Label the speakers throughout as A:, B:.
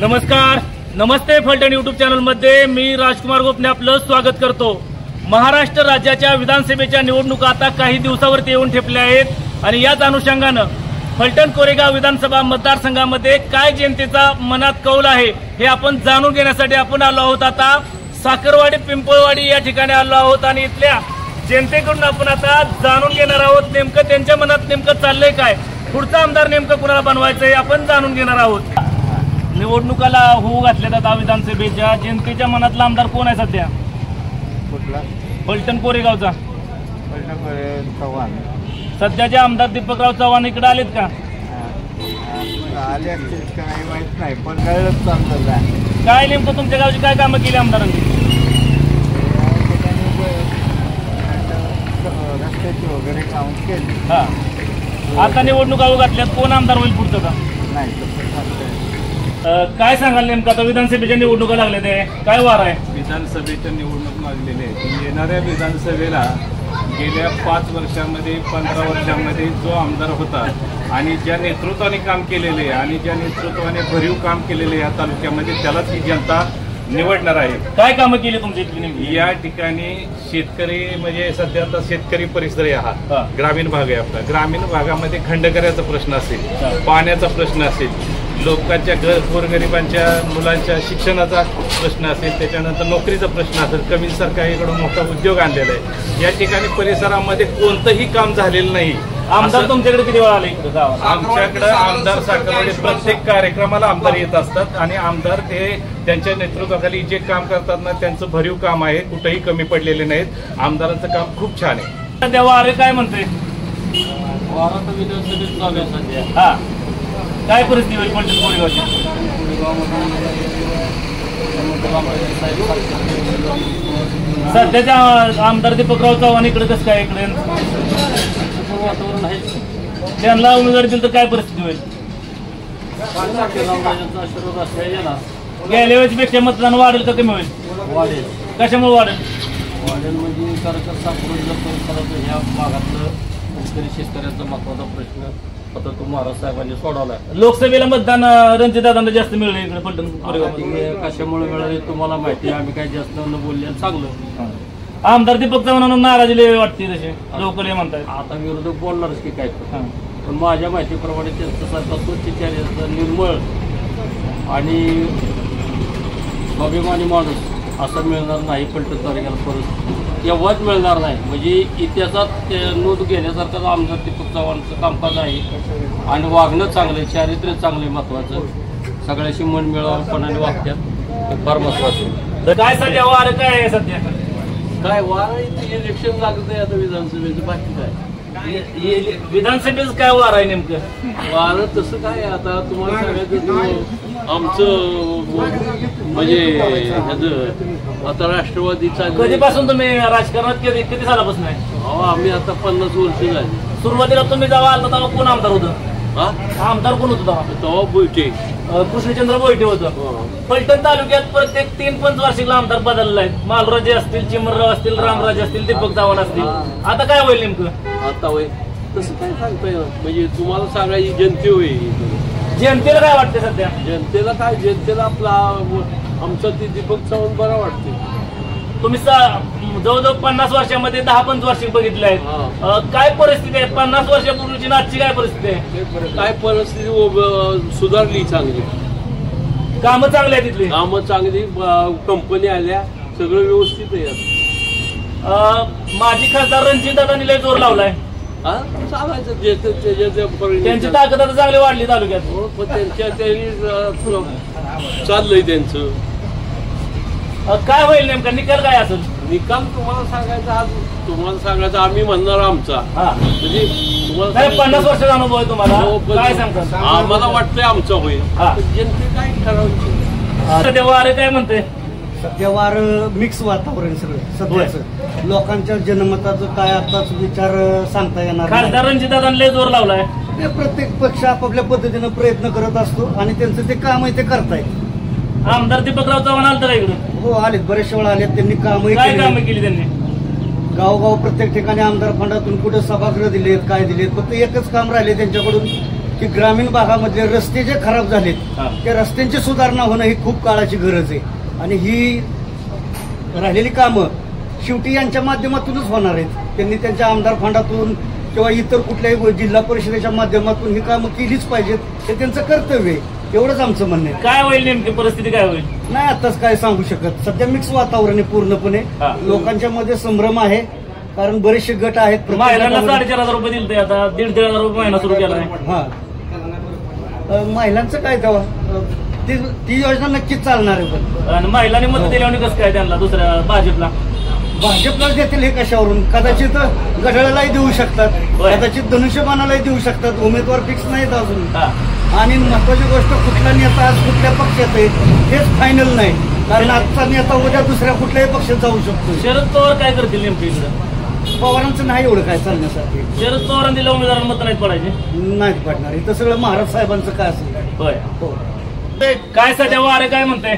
A: नमस्कार, नमस्ते Phaltan YouTube channel मध्ये मी राजकुमार गोपने आपलं स्वागत करतो। महाराष्ट्र राज्याच्या विधानसभेच्या निवडणुका आता काही दिवसावरती येऊन ठेपल्या आहेत आणि याच अनुषंगानं फलटण कोरेगाव विधानसभा मतदारसंघामध्ये काय जनतेचा मनात कौल आहे हे आपण जाणून घेण्यासाठी आपण आलो आहोत। आता साखरवाडी पिंपळवाडी या ठिकाणी आलो आहोत आणि इथल्या जनतेकडून आपण आता जाणून घेणार आहोत नेमकं त्यांच्या मनात नेमकं चाललंय काय, पुढचा आमदार नेमकं कुणाला बनवायचंय आपण जाणून घेणार आहोत। निवडणुकाला होऊ घातल्यात आता विधानसभेच्या, जनतेच्या मनातला आमदार कोण आहे सध्या? फलटण कोरेगावचा
B: चव्हाण।
A: सध्याचे आमदार दीपकराव चव्हाण इकडे आलेत का?
B: आले काही माहित नाही, पण चाललं
A: काय नेमकं तुमच्या गावची काय कामं केली आमदारांनी?
B: रस्त्याची वगैरे काम केली।
A: हा, आता निवडणुका होऊ घातल्यात, कोण आमदार होईल पुढचं का?
B: नाही
A: काय सांगाल नेमकं आता विधानसभेच्या निवडणुका लागल्या ते काय वार आहे?
C: विधानसभेच्या निवडणूक लागलेले आहे। येणाऱ्या विधानसभेला गेल्या 5 वर्षांमध्ये 15 वर्षांमध्ये जो आमदार होता आणि ज्या नेतृत्वाने काम केलेले आणि ज्या नेतृत्वाने भरीव काम केलेले या तालुक्यामध्ये त्यालाच ही जनता निवडणार आहे।
A: काय कामं केली तुमच्या इथली नेमकी?
C: या ठिकाणी शेतकरी म्हणजे सध्या आता शेतकरी परिसर आहे हा ग्रामीण भाग आहे आपला। ग्रामीण भागामध्ये खंडकऱ्याचा प्रश्न असेल, पाण्याचा प्रश्न असेल, लोकांच्या गोरगरिबांच्या मुलांच्या शिक्षणाचा प्रश्न असेल, त्याच्यानंतर नोकरीचा प्रश्न असेल, कमी सरकारकडून मोठा उद्योग आणलेला आहे। या ठिकाणी परिसरामध्ये कोणतंही काम झालेलं नाही।
A: आमदार तुमच्याकडे किती वेळा आले इकडे गावात?
C: आमच्याकडे आमदार साखरवाडी प्रत्येक कार्यक्रमाला आमदार येत असतात आणि आमदार ते त्यांच्या नेतृत्वाखाली जे काम करतात ना त्यांचं भरीव काम आहे, कुठेही कमी पडलेले नाहीत। आमदारांचं काम खूप छान आहे।
A: सध्या वारे काय म्हणते?
D: वारा विधानसभेत चालू आहे सध्या।
A: हा, काय परिस्थिती होईल फलटण कोरेगावची? सध्याच्या आमदार दीपकराव चव्हाण इकडे कसं काय? इकडे
D: वातावरण आहे,
A: त्यांना उमेदवारी दिली तर काय परिस्थिती होईल?
D: आशीर्वाद असल्या
A: गेल्या वेळेपेक्षा मतदान वाढेल का कमी होईल?
D: वाढेल।
A: कशामुळे वाढेल?
D: वाढेल म्हणजे कार्यकर्ता सापडलं परिसराचं ह्या भागातलं शेतकऱ्याचा महत्वाचा प्रश्न आता तो महाराज साहेबांनी सोडवला।
A: लोकसभेला मतदान रणजितदादांना जास्त मिळलं इकडे फलटण कोरेगाव।
D: कशामुळे मिळाले तुम्हाला माहिती आहे, आम्ही काही जास्त न बोलले चांगलं।
A: आमदार दीपक चव्हाणांना नाराजी वाटते तसे लोक म्हणतात।
D: आता विरोधक बोलणारच की काय, पण माझ्या माहितीप्रमाणे त्यांचं स्वच्छ चेहऱ्याचा निर्मळ आणि स्वाभिमानी माणूस असं मिळणार नाही फलटण तालुक्याला परत, एवढाच मिळणार नाही। म्हणजे इतिहासात नोंद घेण्यासारखं आमदार दीपक चव्हाणचं कामकाज आहे आणि वागणं चांगलं, चारित्र्य चांगलं महत्वाचं, सगळ्याशी मन मिळावपणाने वागतात, हे फार महत्वाचं।
A: तर काय सध्या वार काय आहे सध्या?
D: काय वार इलेक्शन लागत आहे आता विधानसभेचं, बाकी काय
A: विधानसभेचं काय वार आहे नेमकं?
D: वार तसं काय आता तुम्हाला सांगायचं, आमचं म्हणजे ह्याचं आता राष्ट्रवादीचा
A: कधीपासून तुम्ही राजकारणात किती सालापासून आहे?
D: हो, आम्ही आता 50 वर्ष झाली।
A: सुरुवातीला तुम्ही जेव्हा आलता तेव्हा कोण आमदार होतं? आमदार कोण होतं
D: तेव्हा बैठे
A: कृष्णचंद्र बैठे होतं। फलटण तालुक्यात प्रत्येक 3-5 वार्षिकला आमदार बदलला आहे। मालराजे असतील, चिमरराव असतील, रामराजे असतील, दीपक चव्हाण असतील, आता काय होईल नेमकं?
D: आता होय तसं काय सांगता येईल, म्हणजे तुम्हाला सांगायची जनते होईल।
A: जनतेला काय वाटते सध्या?
D: जनतेला काय, जनतेला आपला आमचा ते दीपक चव्हाण बरा वाटते।
A: तुम्ही जवळजवळ 50 वर्षामध्ये 10-15 वर्ष बघितले आहेत, काय परिस्थिती आहे? 50 वर्षापूर्वीची आजची काय परिस्थिती आहे?
D: काय परिस्थिती सुधारली, चांगली
A: कामं चांगली आहे तिथली,
D: कामं चांगली, कंपनी आल्या, सगळं व्यवस्थित आहे।
A: माजी खासदार रणजितदादांनी लय जोर लावलाय,
D: चालायचं
A: त्यांची ताकद आता चांगली वाढली तालुक्यात,
D: त्यांच्या चाललंय त्यांचं।
A: काय होईल नेमका निकाल काय असेल?
D: निकाल तुम्हाला सांगायचा, आज तुम्हाला सांगायचा आम्ही म्हणणार आमचा, म्हणजे
A: तुम्हाला 50 वर्षाचा अनुभव आहे तुम्हाला, काय सांगतात?
D: आम्हाला वाटतंय आमचा होईल, जनते काय ठरवायचं।
A: सध्या वारे काय म्हणते?
B: सध्या वार मिक्स वातावरण सगळं सध्याचं, लोकांच्या जनमताचं काय आताच विचार सांगता येणार नाही।
A: खासदार रणजितदादांनी लय जोर लावलाय,
B: प्रत्येक पक्ष आपापल्या पद्धतीनं प्रयत्न करत असतो आणि त्यांचं ते काम आहे ते करतायत।
A: आमदार दीपकराव चव्हाण आलं तर इकडे?
B: हो आलेत, बरेचशा वेळा आलेत, त्यांनी कामही
A: केली त्यांनी।
B: गावगाव प्रत्येक ठिकाणी आमदार फंडातून कुठे सभागृह दिलेत, काय दिलेत, फक्त एकच काम राहिले त्यांच्याकडून की ग्रामीण भागामध्ये रस्ते जे खराब झालेत त्या रस्त्यांची सुधारणा होणं ही खूप काळाची गरज आहे आणि ही राहिलेली कामं शेवटी यांच्या माध्यमातूनच होणार आहेत. त्यांनी त्यांच्या आमदार फंडातून किंवा इतर कुठल्याही जिल्हा परिषदेच्या माध्यमातून ही कामं केलीच पाहिजेत, हे त्यांचं कर्तव्य आहे. एवढंच आमचं म्हणणं आहे.
A: काय होईल नेमकी परिस्थिती काय होईल
B: नाही आताच काय सांगू शकत. सध्या मिक्स वातावरण आहे पूर्णपणे. लोकांच्या मध्ये संभ्रम आहे कारण बरेचसे गट आहेत.
A: महिलांना 4,500 रुपये दिले आता 1,500 रुपये महिना सुरू केला आहे.
B: हा महिलांचं काय तेव्हा ती योजना नक्कीच चालणार आहे. पण
A: आणि महिलांनी मत दिल्याने कसं काय त्यांना दुसऱ्या भाजपलाच देतील हे कशावरून? कदाचित घड्याळालाही देऊ शकतात, कदाचित धनुष्यबाणालाही देऊ शकतात. उमेदवार फिक्स नाहीत अजून. आणि महत्वाची गोष्ट कुठला नेता आज कुठल्या पक्षात आहे हेच फायनल नाही. कारण आजचा नेता उद्या दुसऱ्या कुठल्याही पक्षात जाऊ शकतो. शरद पवार काय करतील नेमके इकडे?
B: पवारांचं नाही एवढं काय चालण्यासाठी.
A: शरद पवारांनी दिल्या उमेदवारांना मत नाहीत पडायचे,
B: नाहीत पडणार. इथं सगळं महाराज साहेबांचं काय असेल.
A: हो काय सध्या वारे काय म्हणते?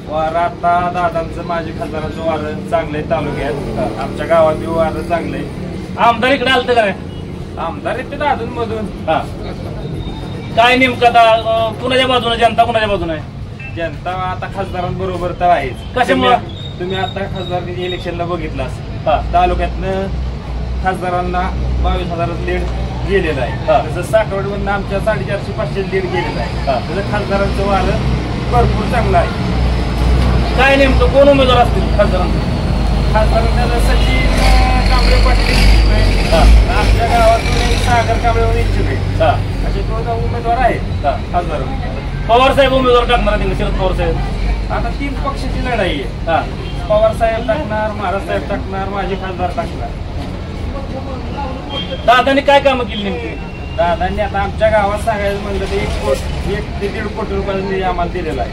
E: वारं आता दादांचं माझे खासदारांचं वारं चांगलंय तालुक्यात. आमच्या गावात बी वारं चांगलंय.
A: आमदार इकडे आलते काय?
E: आमदार येते दादूंमधून.
A: काय नेमकं आता कुणाच्या बाजूने जनता कुणाच्या बाजूने आहे?
E: जनता आता खासदारांबरोबर तर आहेच.
A: कशामुळे?
E: तुम्ही आता खासदार इलेक्शनला बघितलं असेल तालुक्यातनं खासदारांना 22,000 लीड गेलेलं आहे. तसं साठवडमधून आमच्या 450-500 लीड गेलेलं आहे. तसं खासदारांचं वारं भरपूर चांगलं आहे.
A: काय नेमकं कोण उमेदवार असतील खासदारांचं?
E: खासदारांना सचिन कांबळे पाटील आमच्या गावातून सागर कांबळे इच्छुक आहे. असे 2 उमेदवार आहेत खासदार.
A: पवार साहेब उमेदवार टाकणार आहेत शरद पवार साहेब.
E: आता 3 पक्षाची लढाई आहे. पवार साहेब टाकणार, महाराज साहेब टाकणार, माझे खासदार टाकणार.
A: दादांनी काय कामं केली नेमकी?
E: दादांनी आता आमच्या गावात सांगायचं म्हणलं तर 1 ते 1.5 कोटी रुपयांनी आम्हाला दिलेला आहे.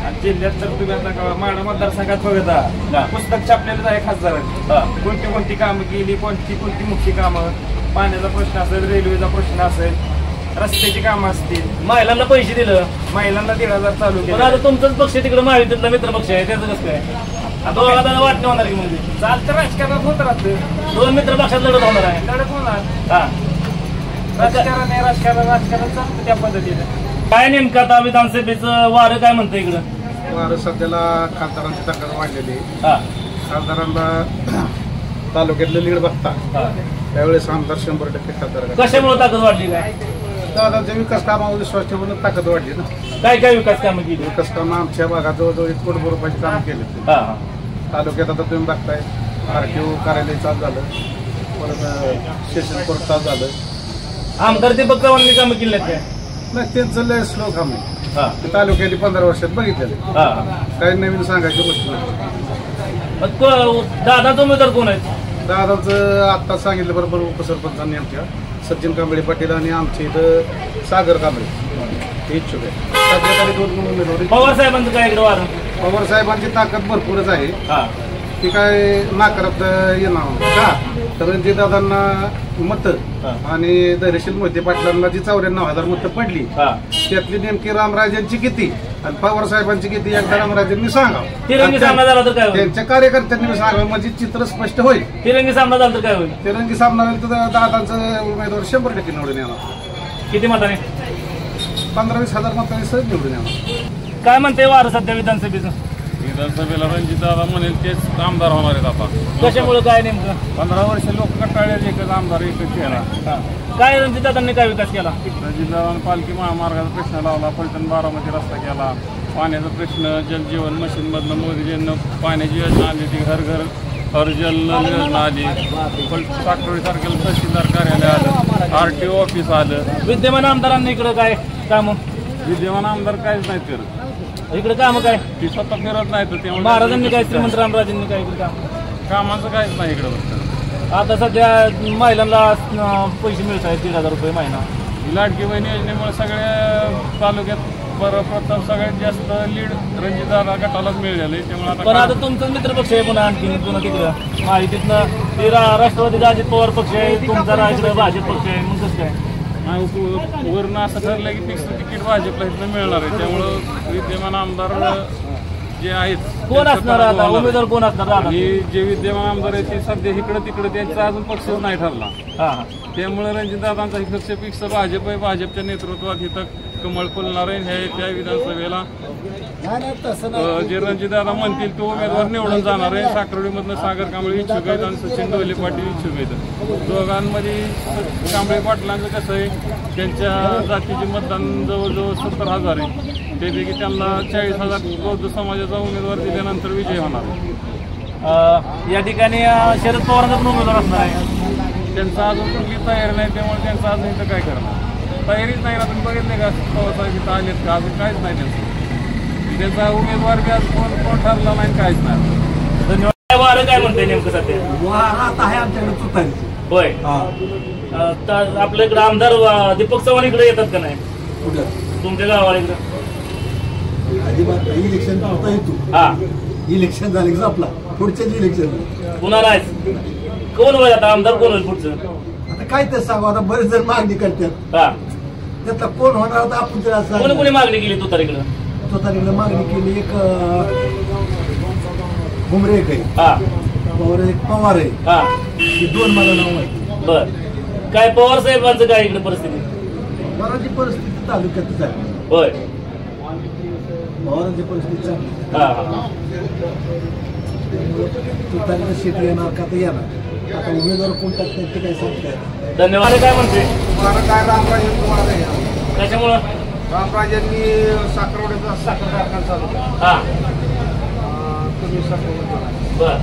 E: आणि जिल्ह्यात तर तुम्ही आता माडा मतदारसंघात बघता पुस्तक छापलेलंच आहे खासदारांनी. कोणती कोणती कामं केली, कोणती मुख्य कामं, पाण्याचा प्रश्न असेल, रेल्वेचा प्रश्न असेल, रस्त्याची कामं असतील.
A: महिलांना पैसे दिलं,
E: महिलांना 1,500 चालू केलं.
A: आता तुमचंच पक्ष तिकडे महायुतीतला मित्र पक्ष आहे त्याचं कसं काय? आता वाटणं होणार की म्हणजे
E: चालतं राजकारणात होत राहतं.
A: 2 मित्र पक्षात लढत होणार आहे.
E: लढत होणार. राजकारण आहे, राजकारण चालतं त्या पद्धतीने.
A: काय नेमकं आता विधानसभेचं वारं काय म्हणतं इकडं?
F: वारं सध्याला खासदारांची ताकद वाढलेली आहे. खासदारांना तालुक्यातलं लीड बघता त्यावेळेस आमदार 100% खासदार.
A: कशामुळे ताकद वाढली काय?
F: दादांच्या विकास कामावर विश्वास ठेवून ताकद वाढली ना.
A: काय काय विकास कामं केली?
F: विकास कामं आमच्या भागात जवळजवळ 1 कोटी रुपयाची कामं केली. तालुक्यात आता तुम्ही बघताय RTO कार्यालय चालू झालं, परत सेशन कोर्ट चालू झालं.
A: आमदार दीपक चव्हाणांनी कामं केली आहेत काय?
F: नाही त्यांचं लय स्लो काम आहे. तालुक्याने 15 वर्षात बघितलेले. काही नवीन सांगायची गोष्ट नाही.
A: दादाचा उमेदवार कोण आहेत?
F: दादाचं आत्ता सांगितलं बरोबर उपसरपंचांनी आमच्या सचिन कांबळे पाटील आणि आमच्या इथं सागर कांबळे हे इच्छुक आहे. सध्या तरी 2 उमेदवार.
A: पवार साहेबांचं काय इकडे वारं?
F: पवार साहेबांची ताकद भरपूरच आहे. ती काय नाकारत येणार का? तर रणजितदादांना मत आणि धैर्यशील मोहिते पाटलांना जी 94,000 मतं पडली त्यातली नेमकी रामराजेंची किती आणि पवार साहेबांची किती एकदा रामराजेंनी सांगावं.
A: तिरंगी सामना झाला तर काय होईल?
F: त्यांच्या कार्यकर्त्यांनी सांगावं म्हणजे चित्र स्पष्ट होईल.
A: तिरंगी सामना झाला तर काय होईल?
F: तिरंगी सामना तर दादांचं उमेदवार 100% निवडून येणार.
A: किती मताने?
F: 15-20,000 मतांनी सहज निवडून येणार.
A: काय म्हणते वारं सध्या विधानसभेचं?
C: विधानसभेला रणजितदादा म्हणेल तेच आमदार होणार आहेत. आता
A: कशामुळे काय नेमकं?
C: 15 वर्ष लोक कंटाळले एकच आमदार एकच केला.
A: काय रणजितदादांनी काय विकास केला?
C: रणजितदादांनी पालखी महामार्गाचा प्रश्न लावला, फलटण बारामती रस्ता केला, पाण्याचा प्रश्न, जलजीवन मशीनमधनं मोदीजींना पाण्याची योजना आली, ती घर घर हर जल योजना आली, साखरोळी तारखेला तहसीलदार कार्यालय आलं, RTO ऑफिस आलं.
A: विद्यमान आमदारांनी इकडे काय काम?
C: विद्यमान आमदार काहीच नाहीत करत.
A: इकडे काम काय?
C: ती स्वतः फिरत नाही तर त्यामुळे
A: महाराजांनी काय, श्रीमंत रामराजांनी काय इकडे काम?
C: कामाचं काहीच नाही इकडं.
A: आता सध्या महिलांना पैसे मिळत आहेत 1,000 रुपये महिना.
C: लाडकी बहीण योजनेमुळे सगळ्या तालुक्यात प्रथम सगळ्यात जास्त लीड रणजितदादा गटालाच मिळाले. त्यामुळे
A: पण आता तुमचं मित्रपक्ष आहे पुन्हा आणखी पुन्हा तिकडं माहितीतनं ते राष्ट्रवादीचा अजित पवार पक्ष आहे, तुमचा इकडे भाजप पक्ष आहे. मग कसं काय?
C: वरून असं ठरलं की फिक्स तिकीट भाजपला इथं मिळणार आहे. त्यामुळं विद्यमान आमदार
E: जे आहेत
A: कोण
E: त्यांचं
A: असणार
E: पराभव
A: आता
E: होणार आहे.
A: उमेदवार कोण असणार आता?
E: आणि जे विद्यमान आमदार आहेत ते सध्या इकडं तिकडं त्यांचा अजून पक्ष नाही ठरला.
A: हा
E: त्यामुळे रणजितदादांचा पक्ष फिक्स भाजप आहे. भाजपच्या नेतृत्वात इथं कमळ फुलणार आहे. ह्या त्या विधानसभेला जे रणजितदादा म्हणतील तो उमेदवार निवडून जाणार आहे. साखरवडीमधनं सागर कांबळे इच्छुक आहेत आणि सचिन ढोले पाटील इच्छुक आहेत. दोघांमध्ये कांबळे पाटलांचं कसं आहे, त्यांच्या जातीचे मतदान जवळजवळ 70,000 आहे. त्यापैकी त्यांना 40,000 बौद्ध समाजाचा उमेदवार दिल्यानंतर विजय होणार आहे.
A: या ठिकाणी शरद पवारांचा पण उमेदवार असणार आहे.
E: त्यांचा अजून कुठली तयारी नाही, त्यामुळे त्यांचं अजून इथं काय करणार. तयारीच नाही. आपण बघितले का पवारसाहेब इथं आलेत का? अजून काहीच नाही त्यांचा उमेदवार बी आज कोण ठरला नाही, काहीच नाही.
A: धन्यवाद. वारं काय म्हणतंय नेमकं सध्या?
B: वाहत आहे आमच्याकडे तुतारी.
A: होय. आपल्या इकडे आमदार दीपक चव्हाण इकडे येतात का नाही तुमच्या गावाला इकडे?
B: अजिबात इलेक्शन होता येतो.
A: हा
B: इलेक्शन झाले की आपला पुढच्याच इलेक्शन
A: पुन्हा नाही. कोण होईल आता आमदार? कोण होईल पुढचं?
B: आता काय ते सांगू. आता बरेच जण मागणी करतात.
A: हा
B: त्यातला कोण होणार होता आपण त्याला
A: कोणी कोणी मागणी केली तुतारीकडे?
B: तुतारीकडे मागणी केली. एक घुमरे एक आहे,
A: हा
B: एक पवार आहे.
A: हा
B: ही दोन मला नाव माहिती.
A: बर. काय पवार साहेबांचं काय इकडे परिस्थिती?
B: पवारांची परिस्थिती तालुक्यातच आहे.
A: होय.
B: पवारांची परिस्थिती चांगली.
A: हा हा
B: तुतारीला सीट येणार का तर येणार. आता उमेदवार कोण टाकतात ते काय सांगताय.
A: धन्यवाद. काय म्हणते?
F: काय रामराजे
A: त्याच्यामुळं
F: रामराजेंनी साखरवड्याचा साखर कारखाना चालू केला.
A: हा
F: तुम्ही साखर
A: बर.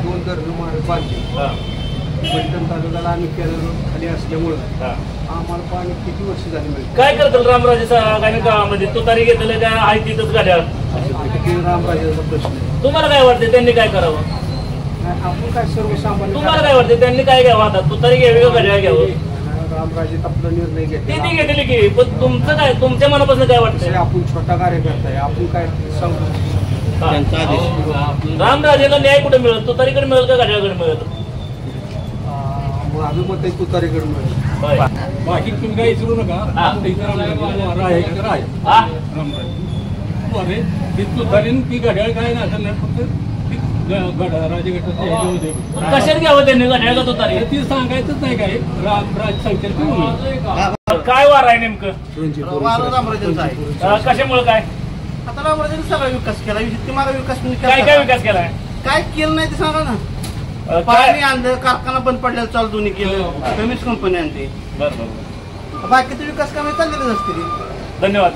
F: 2 धरणं मारे बांधले.
A: हा
F: पैठण तालुक्याला आम्ही केलेलो खाली असल्यामुळं
A: हा.
F: आम्हाला पाणी किती वर्ष झाली मिळते.
A: काय करतात रामराजे गाणी गावामध्ये? तुतारी घेतलं काय आहे तिथंच गाड्या?
F: रामराजेचा प्रश्न आहे.
A: तुम्हाला काय वाटते त्यांनी काय करावं?
F: नाही, आपण काय सर्वसामान्य
A: तुम्हाला काय वाटते त्यांनी काय घ्यावं? आता तुतारी घ्यावी का गाड्या घ्यावं?
F: रामराजे आपला निर्णय
A: ती
F: घेतला.
A: घेतली की, पण तुमचं काय, तुमच्या मनापासून काय वाटतंय?
F: आपण छोटा कार्यकर्ता आहे, आपण काय सांगू.
D: त्यांचा आदेश.
A: रामराजेला न्याय कुठे मिळेल? तुतारीकडे मिळेल का गाड्याकडे मिळेल?
F: माझं मत आहे तुतारीकडे मिळेल.
A: होय.
E: बाकी तुम्ही काही विचारू नका.
A: हा. हा?
E: ती घड्याळ काय नाही असं नाही, फक्त
A: कशात घ्यावं त्यांनी गाड्या का तुतारी?
E: ती सांगायचंच नाही काय. राज सांगतात
A: काय वार आहे नेमकं?
F: रामराजेंचा आहे.
A: कशामुळे काय
F: आता रामराजेंनी सगळा विकास केला. मागा विकास
A: काय काय विकास केलाय?
F: काय केलं नाही ते सांगा ना.
A: काय?
F: पाणी आणलं, कारखाना बंद पडल्याला चालू दोन्ही केलं. कमीच कंपनी आणते.
A: बरं बरं.
F: बाकीचे विकास कामे चाललेलेच असतील.
A: धन्यवाद.